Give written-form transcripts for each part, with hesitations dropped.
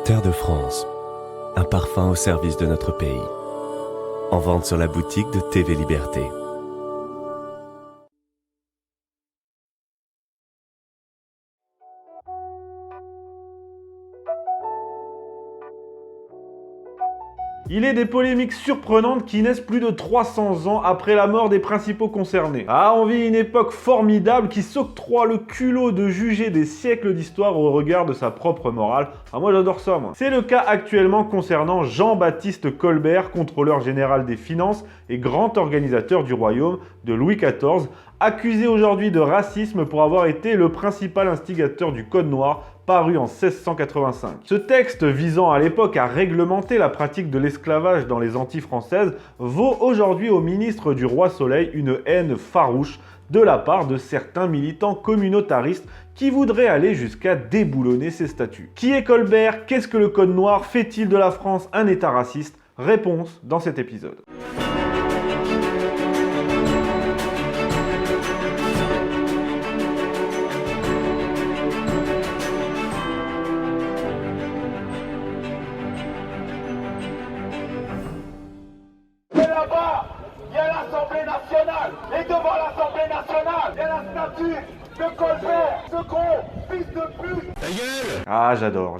Terre de France, un parfum au service de notre pays. En vente sur la boutique de TV Liberté. Il est des polémiques surprenantes qui naissent plus de 300 ans après la mort des principaux concernés. Ah, on vit une époque formidable qui s'octroie le culot de juger des siècles d'histoire au regard de sa propre morale. Ah, moi j'adore ça, moi. C'est le cas actuellement concernant Jean-Baptiste Colbert, contrôleur général des finances et grand organisateur du royaume de Louis XIV, accusé aujourd'hui de racisme pour avoir été le principal instigateur du Code noir paru en 1685. Ce texte visant à l'époque à réglementer la pratique de l'esclavage dans les Antilles françaises vaut aujourd'hui au ministre du Roi Soleil une haine farouche de la part de certains militants communautaristes qui voudraient aller jusqu'à déboulonner ces statuts. Qui est Colbert? Qu'est-ce que le Code noir? Fait-il de la France un État raciste? Réponse dans cet épisode. Et devant l'Assemblée nationale, il y a la statue de Colbert, ce gros fils de pute. Ta gueule! Ah, j'adore.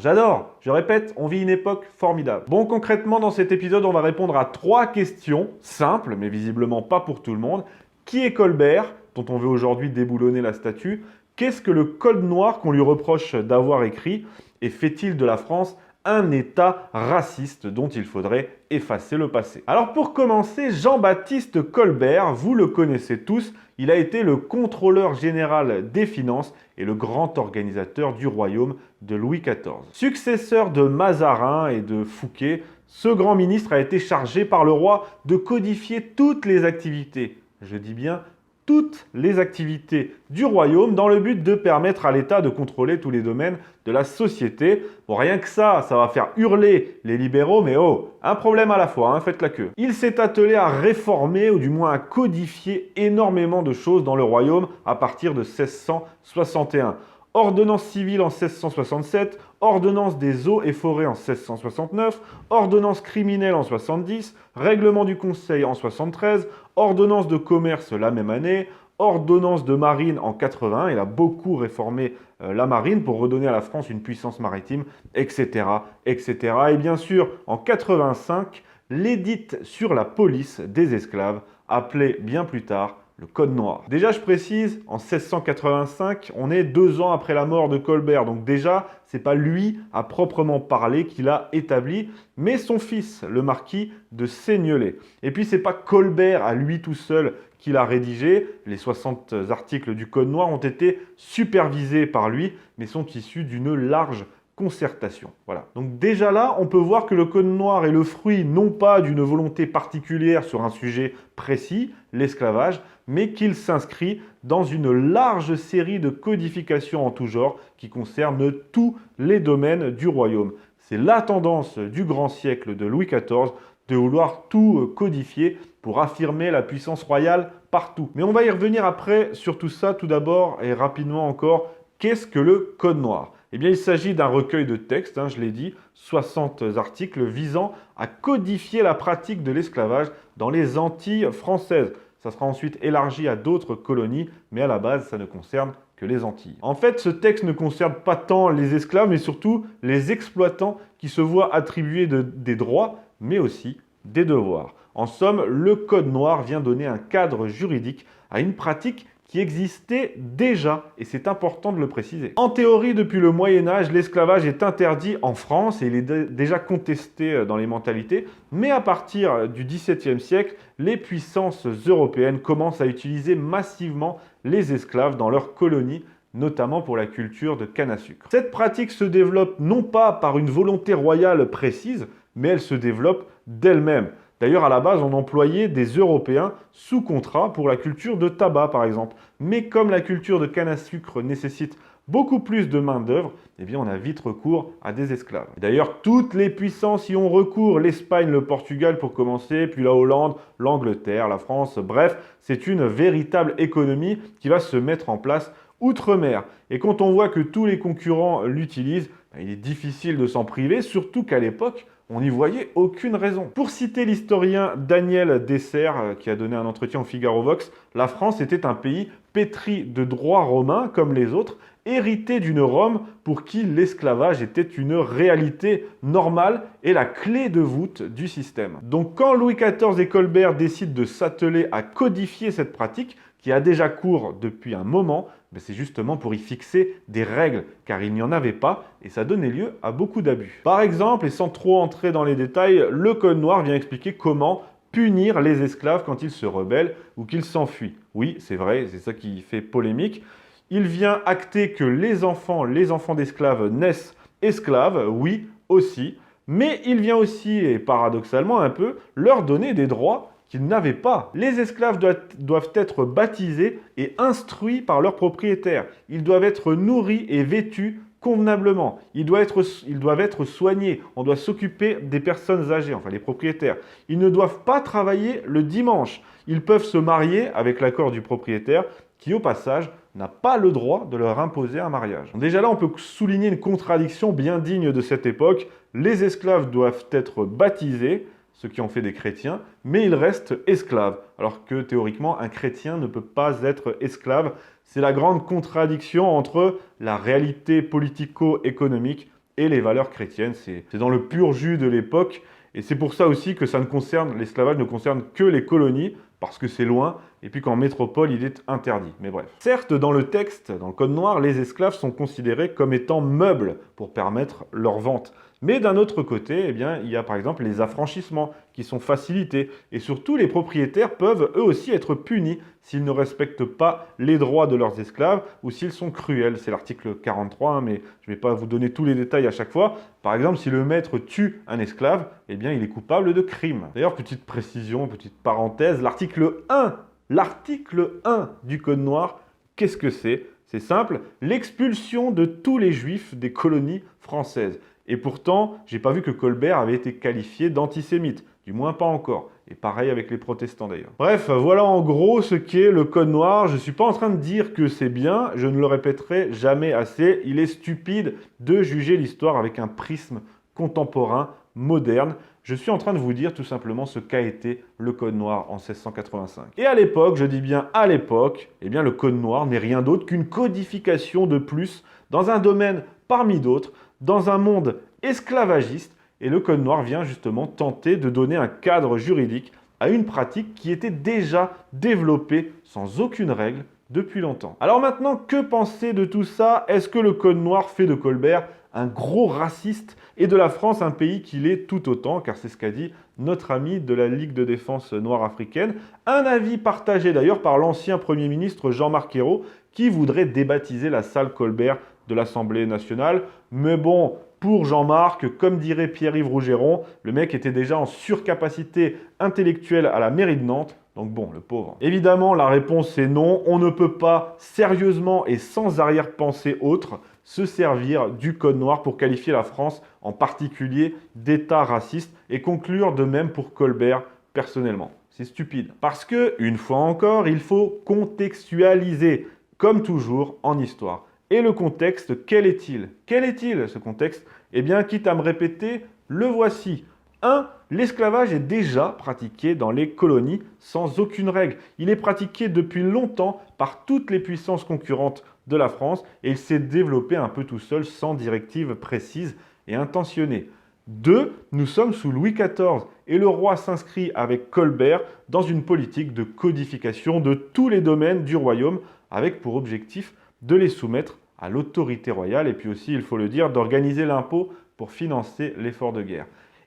Je répète, on vit une époque formidable. Bon, concrètement, dans cet épisode, on va répondre à 3 questions, simples, mais visiblement pas pour tout le monde. Qui est Colbert, dont on veut aujourd'hui déboulonner la statue? Qu'est-ce que le Code noir qu'on lui reproche d'avoir écrit? Et fait-il de la France un État raciste dont il faudrait effacer le passé? Alors pour commencer, Jean-Baptiste Colbert, vous le connaissez tous, il a été le contrôleur général des finances et le grand organisateur du royaume de Louis XIV. Successeur de Mazarin et de Fouquet, ce grand ministre a été chargé par le roi de codifier toutes les activités, je dis bien toutes les activités du royaume dans le but de permettre à l'État de contrôler tous les domaines de la société. Bon, rien que ça va faire hurler les libéraux, mais oh, un problème à la fois, hein, faites la queue. Il s'est attelé à réformer, ou du moins à codifier énormément de choses dans le royaume à partir de 1661. Ordonnance civile en 1667, ordonnance des eaux et forêts en 1669, ordonnance criminelle en 70, règlement du Conseil en 73, ordonnance de commerce la même année, ordonnance de marine en 80, il a beaucoup réformé la marine pour redonner à la France une puissance maritime, etc., etc. Et bien sûr, en 85, l'édit sur la police des esclaves, appelé bien plus tard le Code noir. Déjà, je précise, en 1685, on est 2 ans après la mort de Colbert. Donc déjà, c'est pas lui à proprement parler qui l'a établi, mais son fils, le marquis de Seignelay. Et puis, c'est pas Colbert à lui tout seul qui l'a rédigé. Les 60 articles du Code noir ont été supervisés par lui, mais sont issus d'une large concertation. Voilà. Donc déjà là, on peut voir que le Code noir est le fruit non pas d'une volonté particulière sur un sujet précis, l'esclavage, mais qu'il s'inscrit dans une large série de codifications en tout genre qui concernent tous les domaines du royaume. C'est la tendance du grand siècle de Louis XIV de vouloir tout codifier pour affirmer la puissance royale partout. Mais on va y revenir après sur tout ça. Tout d'abord et rapidement encore, qu'est-ce que le Code noir? Eh bien, il s'agit d'un recueil de textes, je l'ai dit, 60 articles visant à codifier la pratique de l'esclavage dans les Antilles françaises. Ça sera ensuite élargi à d'autres colonies, mais à la base, ça ne concerne que les Antilles. En fait, ce texte ne concerne pas tant les esclaves, mais surtout les exploitants qui se voient attribuer des droits, mais aussi des devoirs. En somme, le Code noir vient donner un cadre juridique à une pratique qui existait déjà, et c'est important de le préciser. En théorie, depuis le Moyen-Âge, l'esclavage est interdit en France et il est déjà contesté dans les mentalités, mais à partir du XVIIe siècle, les puissances européennes commencent à utiliser massivement les esclaves dans leurs colonies, notamment pour la culture de canne à sucre. Cette pratique se développe non pas par une volonté royale précise, mais elle se développe d'elle-même. D'ailleurs, à la base, on employait des Européens sous contrat pour la culture de tabac, par exemple. Mais comme la culture de canne à sucre nécessite beaucoup plus de main-d'œuvre, eh bien, on a vite recours à des esclaves. D'ailleurs, toutes les puissances y ont recours. L'Espagne, le Portugal pour commencer, puis la Hollande, l'Angleterre, la France. Bref, c'est une véritable économie qui va se mettre en place outre-mer. Et quand on voit que tous les concurrents l'utilisent, Il est difficile de s'en priver, surtout qu'à l'époque, on n'y voyait aucune raison. Pour citer l'historien Daniel Dessert, qui a donné un entretien au Figaro Vox, la France était un pays pétri de droits romains comme les autres, hérité d'une Rome pour qui l'esclavage était une réalité normale et la clé de voûte du système. Donc quand Louis XIV et Colbert décident de s'atteler à codifier cette pratique, qui a déjà cours depuis un moment, c'est justement pour y fixer des règles, car il n'y en avait pas, et ça donnait lieu à beaucoup d'abus. Par exemple, et sans trop entrer dans les détails, le Code noir vient expliquer comment punir les esclaves quand ils se rebellent ou qu'ils s'enfuient. Oui, c'est vrai, c'est ça qui fait polémique. Il vient acter que les enfants d'esclaves naissent esclaves, oui, aussi, mais il vient aussi, et paradoxalement un peu, leur donner des droits qu'ils n'avaient pas. Les esclaves doivent être baptisés et instruits par leurs propriétaires. Ils doivent être nourris et vêtus convenablement. Ils doivent être soignés. On doit s'occuper des personnes âgées, enfin les propriétaires. Ils ne doivent pas travailler le dimanche. Ils peuvent se marier avec l'accord du propriétaire qui, au passage, n'a pas le droit de leur imposer un mariage. Déjà là, on peut souligner une contradiction bien digne de cette époque. Les esclaves doivent être baptisés, ce qui en fait des chrétiens, mais ils restent esclaves, alors que théoriquement, un chrétien ne peut pas être esclave. C'est la grande contradiction entre la réalité politico-économique et les valeurs chrétiennes. C'est dans le pur jus de l'époque, et c'est pour ça aussi que l'esclavage ne concerne que les colonies, parce que c'est loin, et puis qu'en métropole, il est interdit. Mais bref. Certes, dans le texte, dans le Code noir, les esclaves sont considérés comme étant meubles pour permettre leur vente. Mais d'un autre côté, il y a par exemple les affranchissements qui sont facilités. Et surtout, les propriétaires peuvent eux aussi être punis s'ils ne respectent pas les droits de leurs esclaves ou s'ils sont cruels. C'est l'article 43, mais je ne vais pas vous donner tous les détails à chaque fois. Par exemple, si le maître tue un esclave, il est coupable de crime. D'ailleurs, petite précision, petite parenthèse, l'article 1 du Code noir, qu'est-ce que c'est? C'est simple, l'expulsion de tous les juifs des colonies françaises. Et pourtant, j'ai pas vu que Colbert avait été qualifié d'antisémite, du moins pas encore. Et pareil avec les protestants d'ailleurs. Bref, voilà en gros ce qu'est le Code noir. Je suis pas en train de dire que c'est bien, je ne le répéterai jamais assez. Il est stupide de juger l'histoire avec un prisme contemporain, moderne. Je suis en train de vous dire tout simplement ce qu'a été le Code noir en 1685. Et à l'époque, je dis bien à l'époque, le Code noir n'est rien d'autre qu'une codification de plus dans un domaine parmi d'autres, dans un monde esclavagiste, et le Code noir vient justement tenter de donner un cadre juridique à une pratique qui était déjà développée sans aucune règle depuis longtemps. Alors maintenant, que penser de tout ça? Est-ce que le Code noir fait de Colbert un gros raciste et de la France un pays qu'il est tout autant, car c'est ce qu'a dit notre ami de la Ligue de défense noire africaine, un avis partagé d'ailleurs par l'ancien Premier ministre Jean-Marc Ayrault, qui voudrait débaptiser la salle Colbert de l'Assemblée nationale. Mais bon, pour Jean-Marc, comme dirait Pierre-Yves Rougeron, le mec était déjà en surcapacité intellectuelle à la mairie de Nantes, donc bon, le pauvre. Évidemment, la réponse est non, on ne peut pas sérieusement et sans arrière-pensée autre se servir du Code noir pour qualifier la France en particulier d'État raciste et conclure de même pour Colbert personnellement. C'est stupide. Parce que, une fois encore, il faut contextualiser, comme toujours en histoire. Et le contexte, quel est-il? Quel est-il ce contexte? Quitte à me répéter, le voici. 1. L'esclavage est déjà pratiqué dans les colonies sans aucune règle. Il est pratiqué depuis longtemps par toutes les puissances concurrentes de la France et il s'est développé un peu tout seul sans directive précise et intentionnée. 2. Nous sommes sous Louis XIV et le roi s'inscrit avec Colbert dans une politique de codification de tous les domaines du royaume avec pour objectif de les soumettre à l'autorité royale et puis aussi, il faut le dire, d'organiser l'impôt pour financer l'effort de guerre.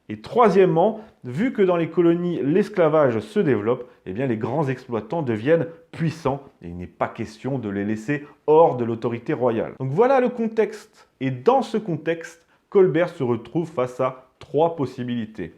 Et troisièmement, vu que dans les colonies, l'esclavage se développe, les grands exploitants deviennent puissants et il n'est pas question de les laisser hors de l'autorité royale. Donc voilà le contexte. Et dans ce contexte, Colbert se retrouve face à 3 possibilités.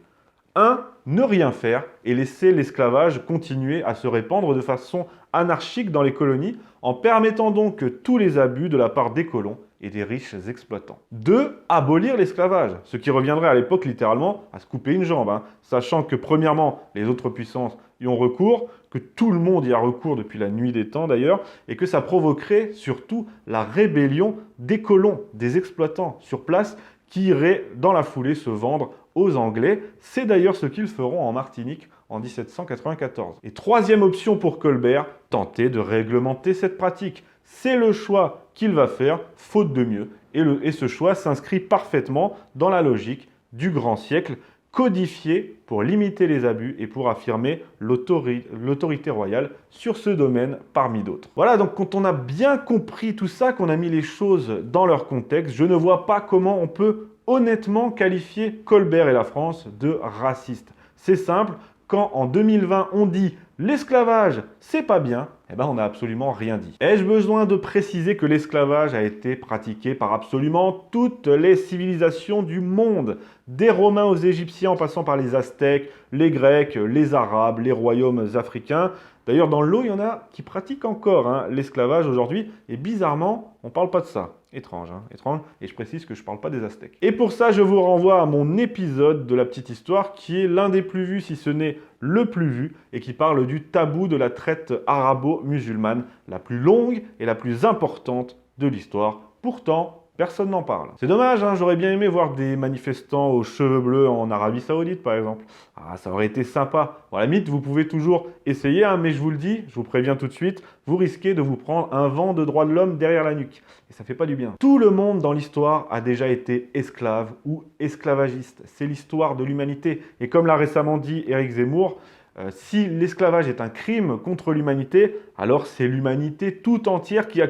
1. Ne rien faire et laisser l'esclavage continuer à se répandre de façon anarchique dans les colonies en permettant donc tous les abus de la part des colons et des riches exploitants. 2. Abolir l'esclavage, ce qui reviendrait à l'époque littéralement à se couper une jambe, sachant que premièrement, les autres puissances y ont recours, que tout le monde y a recours depuis la nuit des temps d'ailleurs, et que ça provoquerait surtout la rébellion des colons, des exploitants sur place, qui iraient dans la foulée se vendre aux Anglais. C'est d'ailleurs ce qu'ils feront en Martinique en 1794. Et troisième option pour Colbert, tenter de réglementer cette pratique. C'est le choix qu'il va faire, faute de mieux. Et ce choix s'inscrit parfaitement dans la logique du grand siècle, codifié pour limiter les abus et pour affirmer l'autorité royale sur ce domaine parmi d'autres. Voilà, donc quand on a bien compris tout ça, qu'on a mis les choses dans leur contexte, je ne vois pas comment on peut honnêtement qualifier Colbert et la France de racistes. C'est simple, quand en 2020 on dit l'esclavage c'est pas bien, eh ben on n'a absolument rien dit. Ai-je besoin de préciser que l'esclavage a été pratiqué par absolument toutes les civilisations du monde, des Romains aux Égyptiens en passant par les Aztèques, les Grecs, les Arabes, les royaumes africains. D'ailleurs dans l'eau il y en a qui pratiquent encore l'esclavage aujourd'hui et bizarrement on ne parle pas de ça. Étrange, étrange, et je précise que je ne parle pas des Aztèques. Et pour ça, je vous renvoie à mon épisode de la petite histoire, qui est l'un des plus vus, si ce n'est le plus vu, et qui parle du tabou de la traite arabo-musulmane, la plus longue et la plus importante de l'histoire. Pourtant, personne n'en parle. C'est dommage, j'aurais bien aimé voir des manifestants aux cheveux bleus en Arabie Saoudite, par exemple. Ah, ça aurait été sympa. Bon, à la limite, vous pouvez toujours essayer, mais je vous le dis, je vous préviens tout de suite, vous risquez de vous prendre un vent de droits de l'homme derrière la nuque. Et ça fait pas du bien. Tout le monde dans l'histoire a déjà été esclave ou esclavagiste. C'est l'histoire de l'humanité. Et comme l'a récemment dit Éric Zemmour, si l'esclavage est un crime contre l'humanité, alors c'est l'humanité tout entière qui a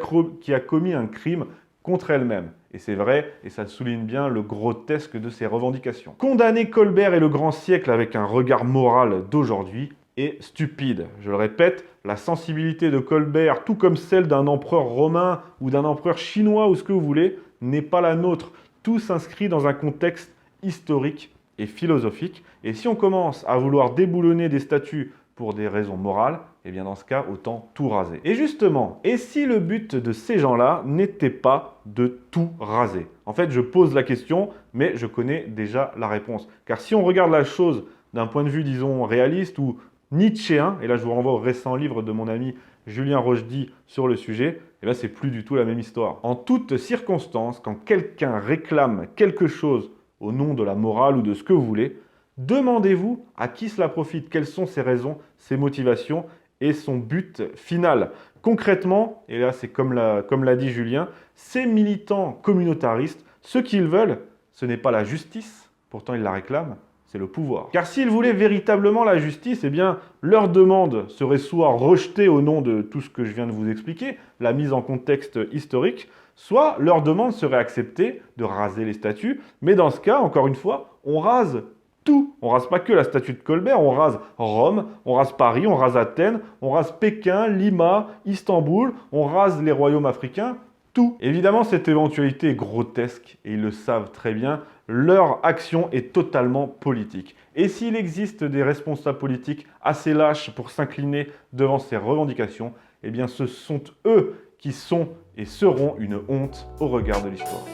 commis un crime contre elle-même. Et c'est vrai, et ça souligne bien le grotesque de ces revendications. Condamner Colbert et le grand siècle avec un regard moral d'aujourd'hui est stupide. Je le répète, la sensibilité de Colbert, tout comme celle d'un empereur romain ou d'un empereur chinois ou ce que vous voulez, n'est pas la nôtre. Tout s'inscrit dans un contexte historique et philosophique. Et si on commence à vouloir déboulonner des statues pour des raisons morales, et bien dans ce cas, autant tout raser. Et justement, et si le but de ces gens-là n'était pas de tout raser? En fait, je pose la question, mais je connais déjà la réponse. Car si on regarde la chose d'un point de vue, disons, réaliste ou nietzschéen, et là je vous renvoie au récent livre de mon ami Julien Rochdy sur le sujet, et bien c'est plus du tout la même histoire. En toutes circonstances, quand quelqu'un réclame quelque chose au nom de la morale ou de ce que vous voulez, demandez-vous à qui cela profite, quelles sont ses raisons, ses motivations et son but final. Concrètement, et là c'est comme l'a dit Julien, ces militants communautaristes, ce qu'ils veulent, ce n'est pas la justice, pourtant ils la réclament, c'est le pouvoir. Car s'ils voulaient véritablement la justice, eh bien leur demande serait soit rejetée au nom de tout ce que je viens de vous expliquer, la mise en contexte historique, soit leur demande serait acceptée de raser les statues, mais dans ce cas, encore une fois, on rase tout. On rase pas que la statue de Colbert, on rase Rome, on rase Paris, on rase Athènes, on rase Pékin, Lima, Istanbul, on rase les royaumes africains, tout. Évidemment, cette éventualité est grotesque et ils le savent très bien. Leur action est totalement politique. Et s'il existe des responsables politiques assez lâches pour s'incliner devant ces revendications, eh bien ce sont eux qui sont et seront une honte au regard de l'histoire.